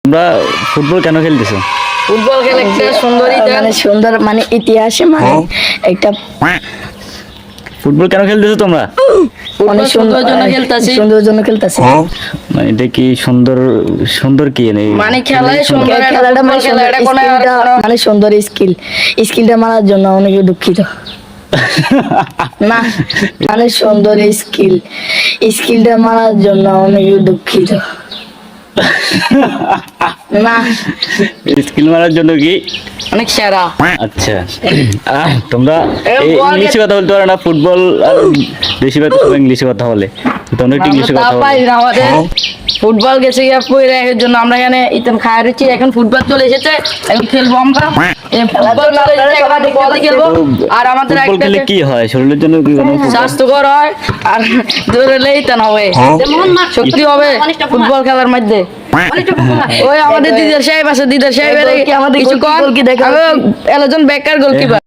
তোমরা ফুটবল কেন খেলতেছো? ফুটবল খেলে একটা সুন্দরী মানে সুন্দর মানে ইতিহাসে মানে একটা ফুটবল কেন খেলতেছো তোমরা? অনেক সুন্দর জন্য খেলতাছি। সুন্দর জন্য খেলতেছি। মানে এটা কি সুন্দর সুন্দর কি মানে খেলায় সুন্দর একটা খেলাটা ফুটবল মানে খেলা, এটা কোনো মানে সুন্দর স্কিলটা মারার জন্য অনেক দুঃখিত। না মানে সুন্দর স্কিলটা মারার জন্য অনেক দুঃখিত। না স্কিল মারার জন্য কি? অনেক সেরা। আচ্ছা তোমরা এরকম এই বল ইংলিশে কথা বলতে পারো না? ফুটবল আর বেশিরভাগ সবাই ইংলিশে কথা বলে, তোমরা একটু ইংলিশে কথা বলো। আমাদের ফুটবল গেছে গিয়ে পয়রা এর জন্য আমরা এখানে ইতন খায় রয়েছি। এখন ফুটবল চলে এসেছে, এখন খেলবো আমরা। এই ফুটবল চলে এসেছে, এখন বল খেলবো। আর আমাদের ফুটবল একটা খেলে কি হয় শরীরের জন্য? কি কোনো স্বাস্থ্যকর হয় আর দৌড়ালেই ইতন হবে, শক্তি হবে ফুটবল খেলার মধ্যে। ওই আমাদের দিদার সাহেব আছে, দিদার সাহেব আমাদের কিছু কর গোলকি দেখা এলাজন বেকার গোলকিপার।